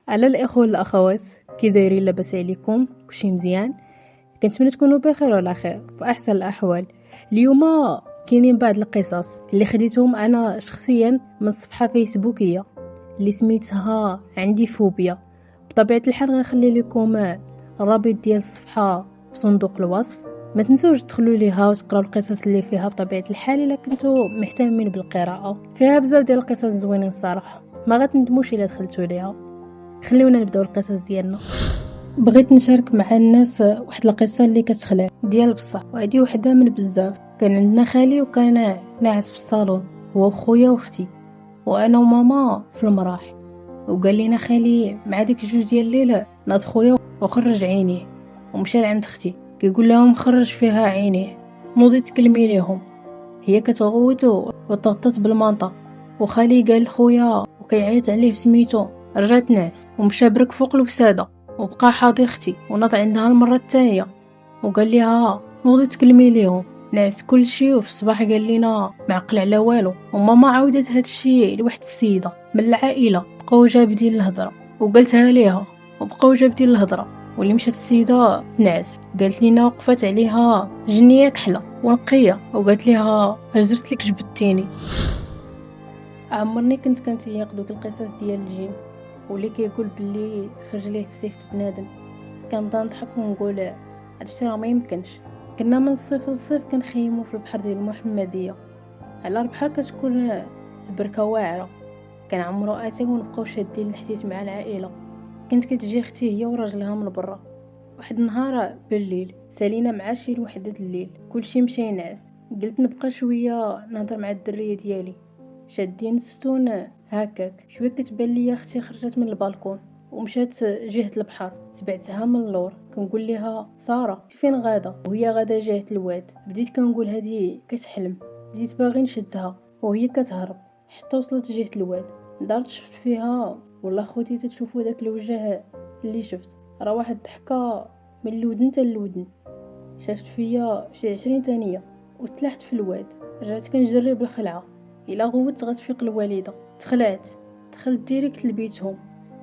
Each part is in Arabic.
على الاخوه والاخوات، كي دايرين؟ لاباس عليكم؟ كلشي مزيان؟ كنتمنى تكونوا بخير وعلى خير في احسن الاحوال. اليوم كاينين بعض القصص اللي خديتهم انا شخصيا من صفحه فيسبوكيه اللي سميتها عندي فوبيا. بطبيعه الحال غنخلي لكم الرابط ديال الصفحه في صندوق الوصف. ما تنسوش تدخلوا ليها وتقراو القصص اللي فيها بطبيعه الحال الا كنتو مهتمين بالقراءه. فيها بزاف ديال القصص زوينين الصراحه، ما غتندموش الا دخلتوا ليها. خليونا نبداو القصص ديالنا. بغيت نشارك مع الناس واحد القصه اللي كتخلع ديال بصح، وهذه وحده من بزاف. كان عندنا خالي وكان ناعس في الصالون، هو وخويا واختي وانا وماما في المراح. وقال لنا خالي مع ديك جوج ديال الليل ناض خويا وخرج عينيه ومشى لعند اختي كيقول لهم خرج فيها عينيه. نوضي تكلمي ليهم، هي كتغوت وتغطت بالمانطا. وخالي قال لخويا وكيعيط عليه بسميتو رجعت نعس ومشى برك فوق الوساده وبقى حاضي اختي وناض عندها المره الثانيه وقال لها نوضي تكلمي ليهم. نعس كل شيء وفي الصباح قال لنا معقل على والو. وماما عاودت هاد الشيء لواحد السيده من العائله، بقاو جابدين الهضره وقلتها ليها وبقاو جابدين الهضره. واللي مشات السيده نعس قالت لنا وقفت عليها جنيه كحله ونقيه وقالت لها اش درت لك جبدتيني. عمرني كنت كنتيق دوك القصص ديال الجيم واللي كيقول باللي خرج ليه في سيفة بنادم. كنبدا نضحك ونقول هادشي راه ما يمكنش. كنا من الصيف للصيف كنخيموا في البحر ديال المحمديه. على البحر كتكون البركه واعره، كنعمرو اتاي ونبقاو شادين الحديث مع العائله. كنت كتجي اختي هي وراجلها من برا. واحد النهار بالليل سالينا مع شي الوحده الليل، كلشي مشى ينعس. قلت نبقى شويه نهضر مع الدريه ديالي، شادين الستون هكاك. شويه كتبان لي اختي خرجت من البالكون ومشات جهه البحر. تبعتها من اللور كنقول لها ساره فين غاده، وهي غاده جهه الواد. بديت كنقول هذه كتحلم، بديت باغي نشدها وهي كتهرب حتى وصلت جهه الواد. دارت شفت فيها والله خوتي تتشوفوا داك الوجه اللي شفت، راه واحد الضحكه من الودن حتى الودن. شفت فيا شي 20 ثانيه وتلحت في الواد. رجعت كنجري بالخلعه الا غوت غتفيق الوالده. دخلت ديريكت لبيتهم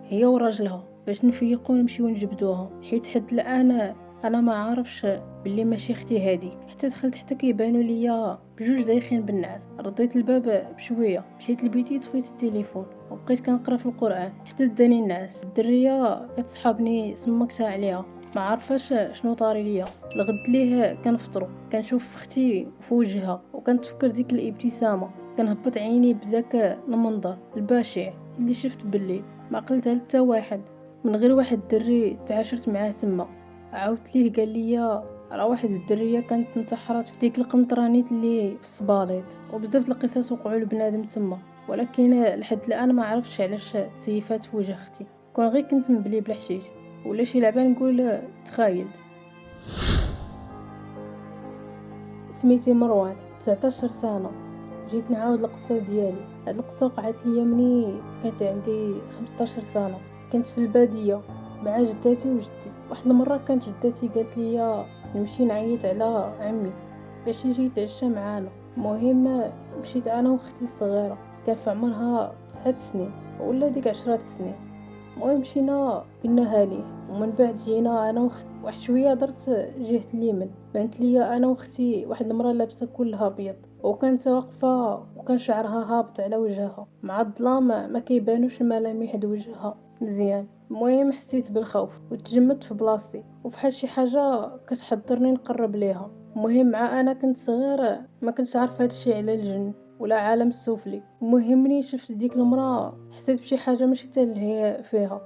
هي وراجلها باش نفيقوا ونمشيو نجبدوها، حيت حد الان انا ما عارفش باللي ماشي اختي هذيك. حتى دخلت حتى كيبانوا ليا بجوج دايخين بالنعاس. رديت الباب بشويه، مشيت لبيتي طفيت التليفون وبقيت كنقرا في القران حتى داني النعاس. الدريه كتصحابني سمكتها عليها، ما عارفاش شنو طاري ليا. الغد ليه كنفطروا كنشوف اختي في وجهها وكنتفكر ديك الابتسامه. كنهبط عيني بداك المنظر البشع اللي شفت بالليل. ما قلتها لتا واحد من غير واحد الدري تعاشرت معاه تما. عاودت ليه قال لي راه واحد الدريه كانت انتحرت في ديك القنطرانيت اللي في الصباليط. وبزاف القصص وقعوا لبنادم تما، ولكن لحد الان ما عرفتش علاش تسيفات في وجه اختي. كون غير كنت مبلي بالحشيش ولا شي لعبه نقول تخايلت. سميتي مروان، 19 سنه. جيت نعاود القصه ديالي. هاد القصه وقعت لي مني كانت عندي 15 سنه. كنت في الباديه مع جداتي وجدي. واحد المره كانت جداتي قالت لي نمشي نعيط على عمي باش يجي يتعشى معانا. المهم مشيت انا واختي الصغيره، كان في عمرها 9 سنين ولا ديك 10 سنين. المهم مشينا قلناها ليه، ومن بعد جينا انا واختي. واحد شويه درت جهه اليمين بانت لي انا واختي واحد المراه لابسه كلها ابيض وكانت واقفه وكان شعرها هابط على وجهها مع الظلام ما كيبانوش الملامح د وجهها مزيان. المهم حسيت بالخوف وتجمدت في بلاصتي وفحال شي حاجه كتحضرني نقرب ليها. المهم مع انا كنت صغير ما كنتش عارف هادشي على الجن ولا عالم السفلي. المهم مني شفت ديك المراه حسيت بشي حاجه ماشي حتى هي فيها،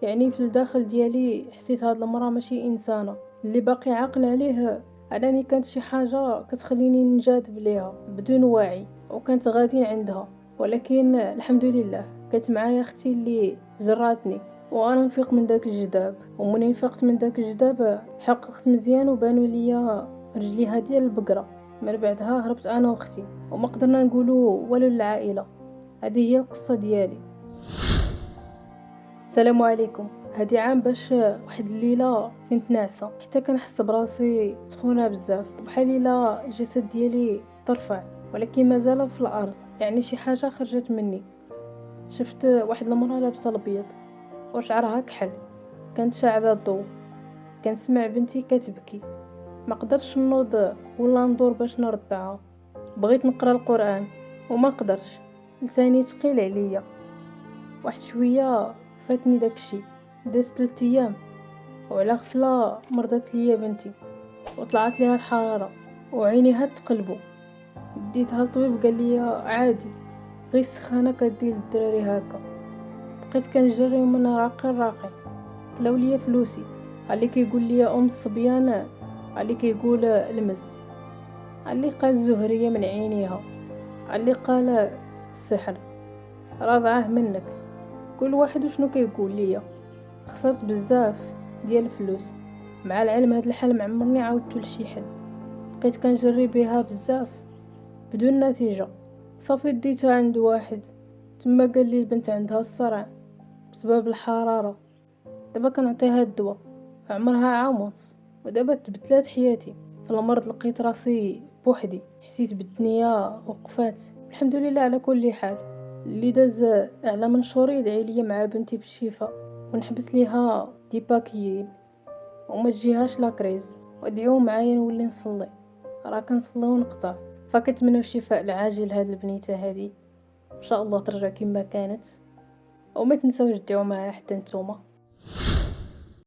يعني في الداخل ديالي حسيت هاد المراه ماشي انسانه. اللي باقي عاقل عليه انني كانت شي حاجه كتخليني نجاذب ليها بدون وعي، وكانت غادين عندها. ولكن الحمد لله كانت معايا اختي اللي جراتني وانا نفيق من داك الجداب. ومنين فقت من داك الجداب حققت مزيان وبانوا ليا رجليها ديال البقره. من بعدها هربت انا واختي وما قدرنا نقولوا والو للعائله. هذه هي القصه ديالي. السلام عليكم. هادي عام باش واحد الليله كنت ناعسه حتى كنحس براسي سخونه بزاف وبحال الا الجسد ديالي ترفع ولكن مازال في الارض، يعني شي حاجه خرجت مني. شفت واحد المراه لابسه الابيض وشعرها كحل، كانت شاعلة الضو. كنسمع بنتي كتبكي، ما قدرتش نوض ولا ندور باش نرضعها. بغيت نقرا القرآن وما قدرتش، لساني تقيل عليا. واحد شويه فاتني داكشي. داز 3 ايام وعلى غفله مرضت ليا بنتي وطلعت ليها الحراره وعينيها تقلبوا. ديتها للطبيب قال لي عادي، غير السخانه كدير للدراري هكا. بقيت كنجري من راقي لراقي. طلاو ليا فلوسي، علي كيقول لي ام الصبيان، علي كيقول المس، علي قال زهريه من عينيها، علي قال السحر، راضعه منك. كل واحد وشنو كيقول ليا. خسرت بزاف ديال الفلوس، مع العلم هاد الحال معمرني عاودتو لشي حد. بقيت كنجري بها بزاف بدون نتيجه. صافي ديتها عند واحد، تما قال لي البنت عندها الصرع بسبب الحراره. دابا كنعطيها الدواء، عمرها عام ونص، ودابا تبدلات حياتي. في المرض لقيت راسي بوحدي، حسيت بالدنيا وقفات. الحمد لله على كل حال. اللي داز على منشور يدعي لي مع بنتي بالشفاء، ونحبس ليها دي باكيين وما تجيهاش لا كريز، وادعيو معايا نولي نصلي. راه كنصلي ونقطع. فكنتمنى الشفاء العاجل هاد البنيته هادي، ان شاء الله ترجع كما كانت. وما تنساوش تدعوا معاها حتى نتوما.